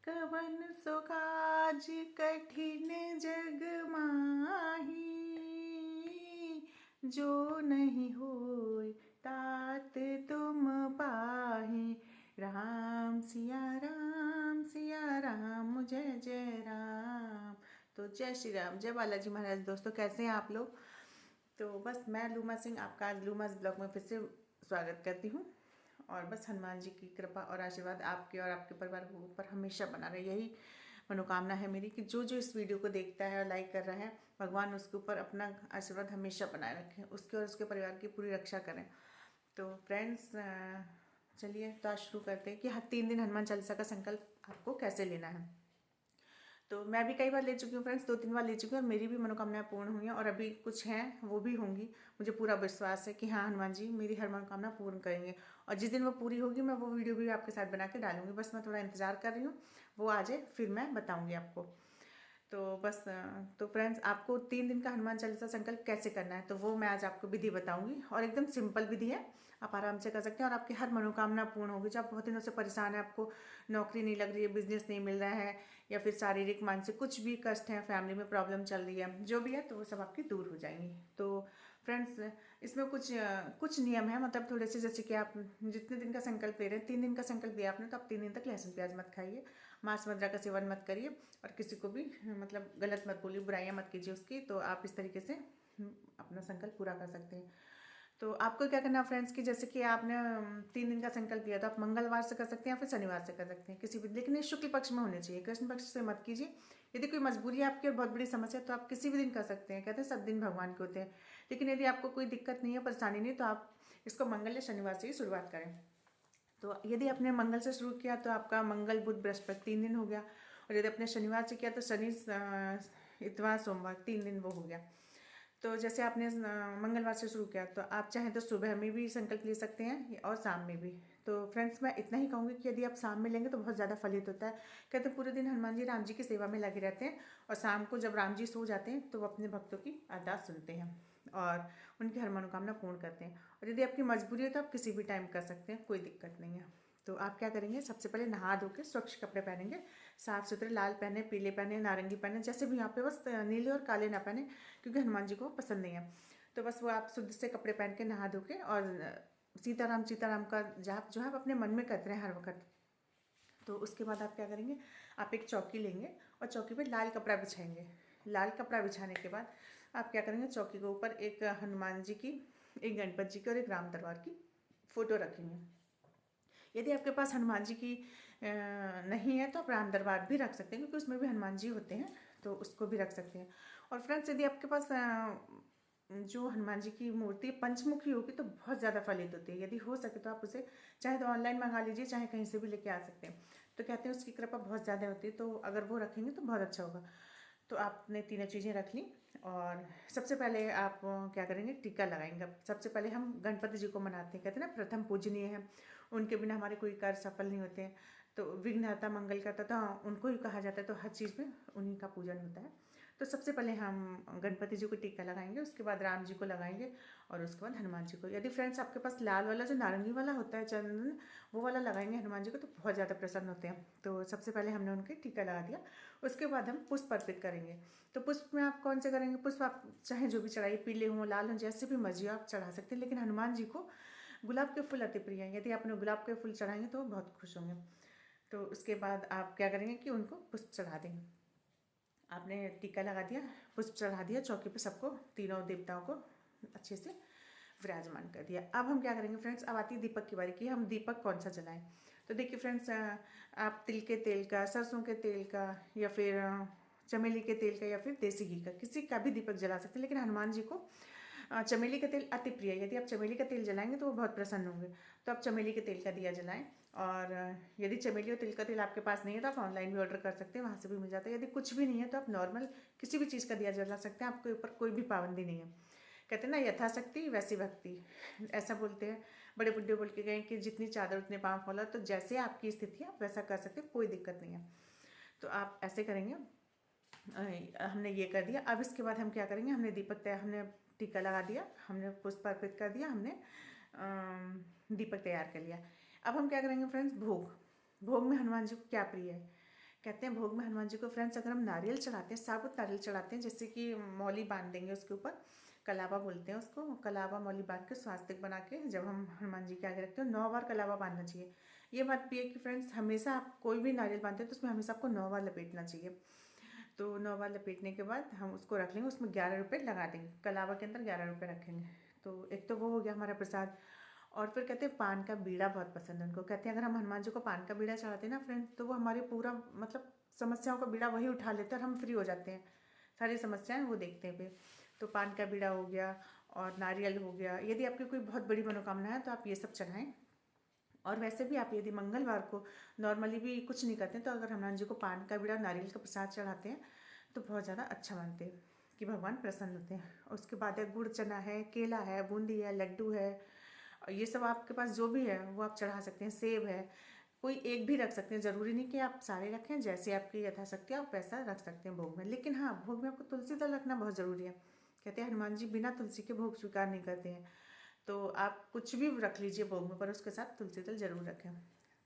कवन सो काज कठिन जग माही, जो नहीं होय तात तुम पाही। राम सिया राम जय जय राम। तो जय श्री राम, जय बालाजी महाराज। दोस्तों कैसे हैं आप लोग। तो बस मैं लूमा सिंह आपका आज लूमास ब्लॉग में फिर से स्वागत करती हूँ। और बस हनुमान जी की कृपा और आशीर्वाद आपके और आपके परिवार के ऊपर हमेशा बना रहे, यही मनोकामना है मेरी कि जो जो इस वीडियो को देखता है और लाइक कर रहा है, भगवान उसके ऊपर अपना आशीर्वाद हमेशा बनाए रखें, उसके और उसके परिवार की पूरी रक्षा करें। तो फ्रेंड्स चलिए तो आज शुरू करते हैं कि हर 3 दिन हनुमान चालीसा का संकल्प आपको कैसे लेना है। तो मैं भी कई बार ले चुकी हूँ फ्रेंड्स, 2-3 बार ले चुकी हूँ और मेरी भी मनोकामनाएं पूर्ण हुई हैं और अभी कुछ हैं वो भी होंगी। मुझे पूरा विश्वास है कि हाँ हनुमान जी मेरी हर मनोकामना पूर्ण करेंगे और जिस दिन वो पूरी होगी मैं वो वीडियो भी आपके साथ बना के डालूंगी। बस मैं थोड़ा इंतजार कर रही हूँ, वो आ जाए फिर मैं बताऊँगी आपको। तो बस तो फ्रेंड्स आपको 3 दिन का हनुमान चालीसा संकल्प कैसे करना है तो वो मैं आज आपको विधि बताऊंगी और एकदम सिंपल विधि है, आप आराम से कर सकते हैं और आपकी हर मनोकामना पूर्ण होगी। जो आप बहुत दिनों से परेशान है, आपको नौकरी नहीं लग रही है, बिजनेस नहीं मिल रहा है या फिर शारीरिक मानसिक कुछ भी कष्ट है, फैमिली में प्रॉब्लम चल रही है, जो भी है तो वो सब आपकी दूर हो जाएंगी। तो फ्रेंड्स इसमें कुछ नियम है, मतलब थोड़े से, जैसे कि आप जितने दिन का संकल्प ले रहे हैं, 3 दिन का संकल्प लिया आपने तो आप 3 दिन तक लहसुन प्याज मत खाइए, मांस मदिरा का सेवन मत करिए और किसी को भी मतलब गलत मत बोलिए, बुराइयां मत कीजिए उसकी। तो आप इस तरीके से अपना संकल्प पूरा कर सकते हैं। तो आपको क्या करना फ्रेंड्स कि जैसे कि आपने 3 दिन का संकल्प लिया तो आप मंगलवार से कर सकते हैं या फिर शनिवार से कर सकते हैं, किसी भी, लेकिन ये शुक्ल पक्ष में होने चाहिए, कृष्ण पक्ष से मत कीजिए। यदि कोई मजबूरी है आपकी और बहुत बड़ी समस्या है तो आप किसी भी दिन कर सकते हैं, कहते हैं सब दिन भगवान के होते हैं। लेकिन यदि आपको कोई दिक्कत नहीं है, परेशानी नहीं, तो आप इसको मंगल या शनिवार से ही शुरुआत करें। तो यदि आपने मंगल से शुरू किया तो आपका मंगल बुध बृहस्पति 3 दिन हो गया, और यदि आपने शनिवार से किया तो शनि इतवार सोमवार 3 दिन वो हो गया। तो जैसे आपने मंगलवार से शुरू किया तो आप चाहें तो सुबह में भी संकल्प ले सकते हैं और शाम में भी। तो फ्रेंड्स मैं इतना ही कहूँगी कि यदि आप शाम में लेंगे तो बहुत ज़्यादा फलित होता है। कहते हैं पूरे दिन हनुमान जी राम जी की सेवा में लगे रहते हैं और शाम को जब राम जी सो जाते हैं तो वो अपने भक्तों की अरदास सुनते हैं और उनकी हर मनोकामना पूर्ण करते हैं। और यदि आपकी मजबूरी है तो आप किसी भी टाइम कर सकते हैं, कोई दिक्कत नहीं है। तो आप क्या करेंगे, सबसे पहले नहा धो के स्वच्छ कपड़े पहनेंगे, साफ सुथरे, लाल पहने, पीले पहने, नारंगी पहने, जैसे भी यहाँ पे, बस नीले और काले ना पहने क्योंकि हनुमान जी को पसंद नहीं है। तो बस वो आप शुद्ध से कपड़े पहन के नहा धो के और सीताराम सीताराम का जाप जो है आप अपने मन में करते हैं हर वक्त। तो उसके बाद आप क्या करेंगे, आप एक चौकी लेंगे और चौकी पे लाल कपड़ा बिछाएंगे। लाल कपड़ा बिछाने के बाद आप क्या करेंगे, चौकी के ऊपर एक हनुमान जी की, एक गणपति जी की और एक राम दरबार की फोटो रखेंगे। यदि आपके पास हनुमान जी की नहीं है तो आप राम दरबार भी रख सकते हैं क्योंकि उसमें भी हनुमान जी होते हैं, तो उसको भी रख सकते हैं। और फ्रेंड्स यदि आपके पास जो हनुमान जी की मूर्ति पंचमुखी होगी तो बहुत ज़्यादा फलित होती है। यदि हो सके तो आप उसे चाहे तो ऑनलाइन मंगा लीजिए, चाहे कहीं से भी लेके आ सकते हैं। तो कहते हैं उसकी कृपा बहुत ज़्यादा होती है, तो अगर वो रखेंगे तो बहुत अच्छा होगा। तो आपने तीनों चीज़ें रख ली और सबसे पहले आप क्या करेंगे, टीका लगाएंगे। सबसे पहले हम गणपति जी को मनाते हैं, कहते हैं ना प्रथम पूजनीय है, उनके बिना हमारे कोई कार्य सफल नहीं होते हैं। तो विघ्नहर्ता मंगल करता तो उनको ही कहा जाता है, तो हर चीज़ में उन्हीं का पूजन होता है। तो सबसे पहले हम गणपति जी को टीका लगाएंगे, उसके बाद राम जी को लगाएंगे और उसके बाद हनुमान जी को। यदि फ्रेंड्स आपके पास लाल वाला जो नारंगी वाला होता है चंदन, वो वाला लगाएंगे हनुमान जी को तो बहुत ज़्यादा प्रसन्न होते हैं। तो सबसे पहले हमने उनके टीका लगा दिया, उसके बाद हम पुष्प अर्पित करेंगे। तो पुष्प में आप कौन से करेंगे, पुष्प आप चाहे जो भी चढ़ाइए, पीले हों लाल हों जैसे भी मर्जी आप चढ़ा सकते हैं, लेकिन हनुमान जी को गुलाब के फूल अति प्रिय हैं। यदि आपने गुलाब के फूल चढ़ाएंगे तो वो बहुत खुश होंगे। तो उसके बाद आप क्या करेंगे कि उनको पुष्प चढ़ा देंगे। आपने टीका लगा दिया, पुष्प चढ़ा दिया, चौकी पे सबको, तीनों देवताओं को अच्छे से विराजमान कर दिया। अब हम क्या करेंगे फ्रेंड्स, अब आती है दीपक की बारी कि हम दीपक कौन सा जलाएं। तो देखिए फ्रेंड्स, आप तिल के तेल का, सरसों के तेल का या फिर चमेली के तेल का या फिर देसी घी का, किसी का भी दीपक जला सकते हैं, लेकिन हनुमान जी को चमेली का तेल अति प्रिय है। यदि आप चमेली का तेल जलाएंगे तो वो बहुत प्रसन्न होंगे, तो आप चमेली के तेल का दिया जलाएं। और यदि चमेली और तिल का तेल आपके पास नहीं है तो आप ऑनलाइन भी ऑर्डर कर सकते हैं, वहाँ से भी मिल जाता है। यदि कुछ भी नहीं है तो आप नॉर्मल किसी भी चीज़ का दिया जला सकते हैं, आपके ऊपर कोई भी पाबंदी नहीं है। कहते हैं ना, यथाशक्ति वैसी भक्ति, ऐसा बोलते हैं बड़े बुढ़े, बोल के गए कि जितनी चादर उतने पाँव फैला। तो जैसे आपकी स्थिति है आप वैसा कर सकते हैं, कोई दिक्कत नहीं है। तो आप ऐसे करेंगे। हमने ये कर दिया। अब इसके बाद हम क्या करेंगे, हमने हमने टीका लगा दिया, हमने पुष्प अर्पित कर दिया, हमने दीपक तैयार कर लिया। अब हम क्या करेंगे फ्रेंड्स, भोग। भोग में हनुमान जी को क्या प्रिय है, कहते हैं भोग में हनुमान जी को फ्रेंड्स अगर हम नारियल चढ़ाते हैं, साबुत नारियल चढ़ाते हैं, जैसे कि मौली बांध देंगे उसके ऊपर, कलावा बोलते हैं उसको, कलावा मौली बांध के स्वास्तिक बना के जब हम हनुमान जी के आगे रखते हैं, 9 बार कलावा बांधना चाहिए। ये बात भी है कि फ्रेंड्स हमेशा आप कोई भी नारियल बांधते हैं तो उसमें हमेशा आपको 9 बार लपेटना चाहिए। तो 9 बार लपेटने के बाद हम उसको रख लेंगे, उसमें 11 रुपये लगा देंगे, कलावा के अंदर 11 रुपये रखेंगे। तो एक तो वो हो गया हमारा प्रसाद। और फिर कहते हैं पान का बीड़ा बहुत पसंद है उनको। कहते हैं अगर हम हनुमान जी को पान का बीड़ा चढ़ाते हैं ना फ्रेंड्स, तो वो हमारे पूरा मतलब समस्याओं का बीड़ा वही उठा लेते हैं और हम फ्री हो जाते हैं, सारी समस्याएं वो देखते हैं फिर। तो पान का बीड़ा हो गया और नारियल हो गया। यदि आपकी कोई बहुत बड़ी मनोकामना है तो आप ये सब चढ़ाएं। और वैसे भी आप यदि मंगलवार को नॉर्मली भी कुछ नहीं करते हैं तो अगर हनुमान जी को पान का बीड़ा नारियल का प्रसाद चढ़ाते हैं तो बहुत ज़्यादा अच्छा मानते हैं कि भगवान प्रसन्न होते हैं। उसके बाद है गुड़ चना है, केला है, बूंदी है, लड्डू है, ये सब आपके पास जो भी है वो आप चढ़ा सकते हैं। सेब है, कोई एक भी रख सकते हैं, ज़रूरी नहीं कि आप सारे रखें, जैसे आपकी यथाशक्ति आप वैसा रख सकते हैं भोग में। लेकिन हाँ, भोग में आपको तुलसी दल रखना बहुत ज़रूरी है। कहते हैं हनुमान जी बिना तुलसी के भोग स्वीकार नहीं करते हैं। तो आप कुछ भी रख लीजिए भोग में, पर उसके साथ तुलसी दल जरूर रखें।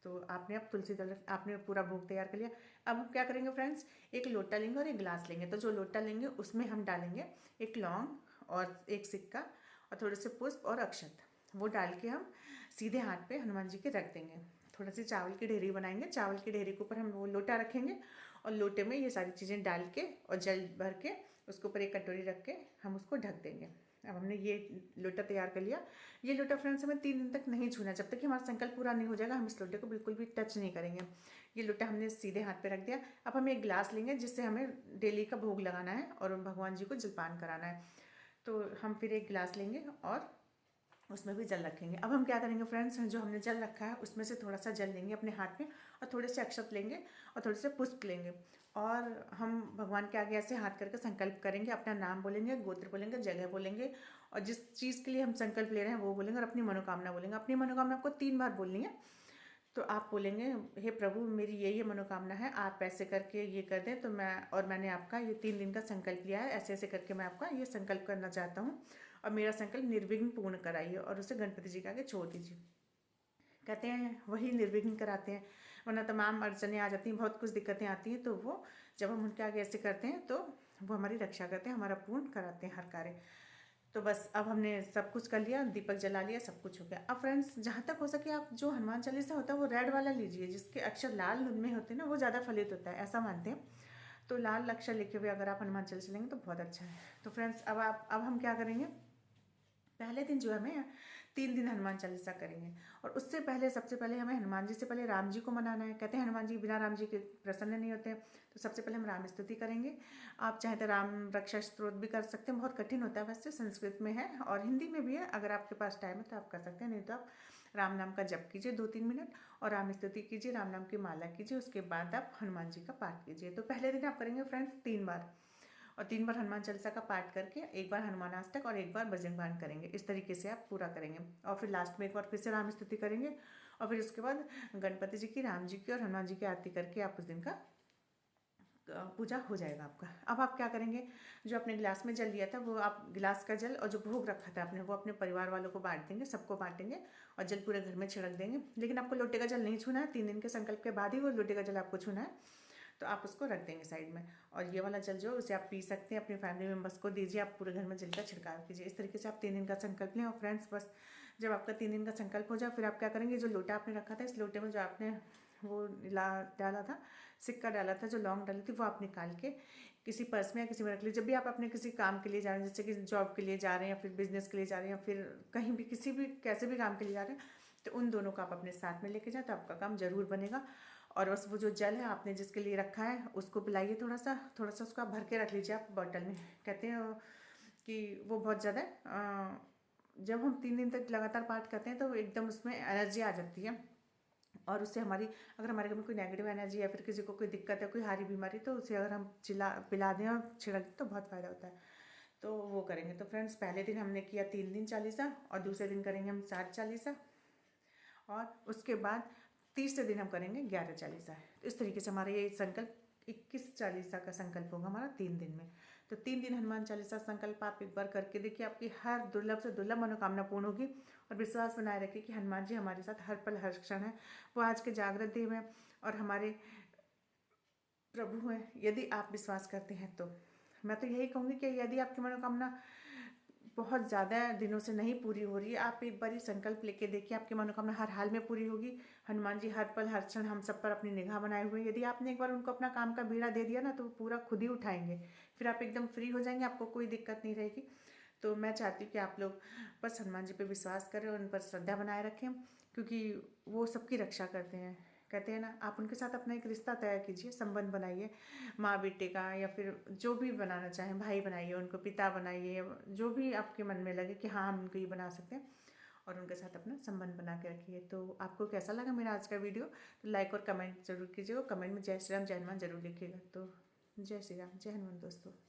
तो आपने अब तुलसी दल, आपने पूरा भोग तैयार कर लिया। अब हम क्या करेंगे फ्रेंड्स, एक लोटा लेंगे और एक गिलास लेंगे। तो जो लोटा लेंगे उसमें हम डालेंगे एक लौंग और एक सिक्का और थोड़े से पुष्प और अक्षत। वो डाल के हम सीधे हाथ पे हनुमान जी के रख देंगे। थोड़ा सी चावल की ढेरी बनाएंगे, चावल की ढेरी के ऊपर हम वो लोटा रखेंगे और लोटे में ये सारी चीज़ें डाल के और जल भर के उसके ऊपर एक कटोरी रख के हम उसको ढक देंगे। अब हमने ये लोटा तैयार कर लिया। ये लोटा फ्रेंड्स हमें 3 दिन तक नहीं छूना, जब तक कि हमारा संकल्प पूरा नहीं हो जाएगा हम इस लोटे को बिल्कुल भी टच नहीं करेंगे। ये लोटा हमने सीधे हाथ पे रख दिया। अब हम एक गिलास लेंगे जिससे हमें डेली का भोग लगाना है और भगवान जी को जलपान कराना है। तो हम फिर एक गिलास लेंगे और उसमें भी जल रखेंगे। अब हम क्या करेंगे फ्रेंड्स, जो हमने जल रखा है उसमें से थोड़ा सा जल लेंगे अपने हाथ में और थोड़े से अक्षत लेंगे और थोड़े से पुष्प लेंगे और हम भगवान के आगे ऐसे हाथ करके संकल्प करेंगे, अपना नाम बोलेंगे, गोत्र बोलेंगे, जगह बोलेंगे और जिस चीज़ के लिए हम संकल्प ले रहे हैं वो बोलेंगे और अपनी मनोकामना बोलेंगे। अपनी मनोकामना आपको 3 बार बोलनी है। तो आप बोलेंगे, हे प्रभु मेरी ये मनोकामना है, आप ऐसे करके ये कर दें तो मैंने आपका ये 3 दिन का संकल्प लिया है, ऐसे ऐसे करके मैं आपका ये संकल्प करना चाहता हूँ और मेरा संकल्प निर्विघ्न पूर्ण कराइए और उसे गणपति जी के आगे छोड़ दीजिए। कहते हैं वही निर्विघ्न कराते हैं, वरना तमाम अड़चने आ जाती हैं, बहुत कुछ दिक्कतें आती हैं। तो वो जब हम उनके आगे ऐसे करते हैं तो वो हमारी रक्षा करते हैं, हमारा पूर्ण कराते हैं हर कार्य। तो बस अब हमने सब कुछ कर लिया, दीपक जला लिया, सब कुछ हो गया। अब फ्रेंड्स जहाँ तक हो सके आप जो हनुमान चालीसा होता है वो रेड वाला लीजिए, जिसके अक्षर लाल में होते हैं ना, वो ज़्यादा फलित होता है, ऐसा मानते हैं। तो लाल अक्षर लिखे हुए अगर आप हनुमान चालीसा लेंगे तो बहुत अच्छा है। तो फ्रेंड्स अब हम क्या करेंगे, पहले दिन जो है हमें 3 दिन हनुमान चालीसा करेंगे और उससे पहले सबसे पहले हमें हनुमान जी से पहले राम जी को मनाना है। कहते हैं हनुमान जी बिना राम जी के प्रसन्न नहीं होते, तो सबसे पहले हम राम स्तुति करेंगे। आप चाहे तो राम रक्षा स्तोत्र भी कर सकते हैं, बहुत कठिन होता है वैसे, संस्कृत में है और हिंदी में भी है। अगर आपके पास टाइम है तो आप कर सकते हैं, नहीं तो आप राम नाम का जप कीजिए 2-3 मिनट और राम स्तुति कीजिए, राम नाम की माला कीजिए, उसके बाद आप हनुमान जी का पाठ कीजिए। तो पहले दिन आप करेंगे फ्रेंड्स 3 बार और 3 बार हनुमान चालीसा का पाठ करके एक बार हनुमानाष्टक और एक बार बजरंग बाण करेंगे। इस तरीके से आप पूरा करेंगे और फिर लास्ट में एक बार फिर से राम स्तुति करेंगे और फिर उसके बाद गणपति जी की, राम जी की और हनुमान जी की आरती करके आप उस दिन का पूजा हो जाएगा आपका। अब आप क्या करेंगे, जो अपने गिलास में जल लिया था वो आप गिलास का जल और जो भोग रखा था आपने वो अपने परिवार वालों को बांट देंगे, सबको बांटेंगे और जल पूरे घर में छिड़क देंगे। लेकिन आपको लोटे का जल नहीं छूना है, 3 दिन के संकल्प के बाद ही वो लोटे का जल आपको छूना है। तो आप उसको रख देंगे साइड में और ये वाला जल जो उसे आप पी सकते हैं, अपने फैमिली मेम्बर्स को दीजिए, आप पूरे घर में जल का छिड़काव कीजिए। इस तरीके से आप 3 दिन का संकल्प लें। और फ्रेंड्स बस जब आपका 3 दिन का संकल्प हो जाए फिर आप क्या करेंगे, जो लोटा आपने रखा था इस लोटे में जो आपने वो डाला था, सिक्का डाला था, जो लौंग डाली थी, वो आप निकाल के किसी पर्स में या किसी में रख लीजिए। जब भी आप अपने किसी काम के लिए जा रहे हैं, जैसे कि जॉब के लिए जा रहे हैं या फिर बिजनेस के लिए जा रहे हैं या फिर कहीं भी किसी भी कैसे भी काम के लिए जा रहे हैं, तो उन दोनों को आप अपने साथ में लेके जाए तो आपका काम जरूर बनेगा। और बस वो जो जल है आपने जिसके लिए रखा है उसको पिलाइए, थोड़ा सा उसको आप भर के रख लीजिए आप बॉटल में। कहते हैं कि वो बहुत ज़्यादा जब हम 3 दिन तक लगातार पाठ करते हैं तो एकदम उसमें एनर्जी आ जाती है और उससे हमारी, अगर हमारे घर में कोई नेगेटिव एनर्जी या फिर किसी को कोई दिक्कत है, कोई हारी बीमारी, तो उसे अगर हम पिला दें और छिड़क दें तो बहुत फ़ायदा होता है। तो वो करेंगे। तो फ्रेंड्स पहले दिन हमने किया 3 दिन चालीसा और दूसरे दिन करेंगे हम 7 चालीसा और उसके बाद तीसरे दिन हम करेंगे 11 चालीसा। तो इस तरीके से हमारा ये संकल्प 21 चालीसा का संकल्प होगा हमारा 3 दिन में। तो 3 दिन हनुमान चालीसा संकल्प आप एक बार करके देखिए, आपकी हर दुर्लभ से दुर्लभ मनोकामना पूर्ण होगी। और विश्वास बनाए रखिए कि हनुमान जी हमारे साथ हर पल हर क्षण है, वो आज के जागृत देव हैं और हमारे प्रभु हैं। यदि आप विश्वास करते हैं तो मैं तो यही कहूँगी कि यदि आपकी मनोकामना बहुत ज़्यादा दिनों से नहीं पूरी हो रही है, आप एक बारी संकल्प लेके देखिए, आपकी मनोकामना हर हाल में पूरी होगी। हनुमान जी हर पल हर क्षण हम सब पर अपनी निगाह बनाए हुए हैं। यदि आपने एक बार उनको अपना काम का बीड़ा दे दिया ना, तो वो पूरा खुद ही उठाएंगे। फिर आप एकदम फ्री हो जाएंगे, आपको कोई दिक्कत नहीं रहेगी। तो मैं चाहती हूँ कि आप लोग बस हनुमान जी पे विश्वास करें और उन पर श्रद्धा बनाए रखें, क्योंकि वो सबकी रक्षा करते हैं। कहते हैं ना, आप उनके साथ अपना एक रिश्ता तय कीजिए, संबंध बनाइए, माँ बेटे का, या फिर जो भी बनाना चाहें, भाई बनाइए, उनको पिता बनाइए, जो भी आपके मन में लगे कि हाँ हम उनको ये बना सकते हैं, और उनके साथ अपना संबंध बना के रखिए। तो आपको कैसा लगा मेरा आज का वीडियो, तो लाइक और कमेंट जरूर कीजिएगा। कमेंट में जय श्री राम जय हनुमान जरूर लिखिएगा। तो जय श्री राम जय हनुमान दोस्तों।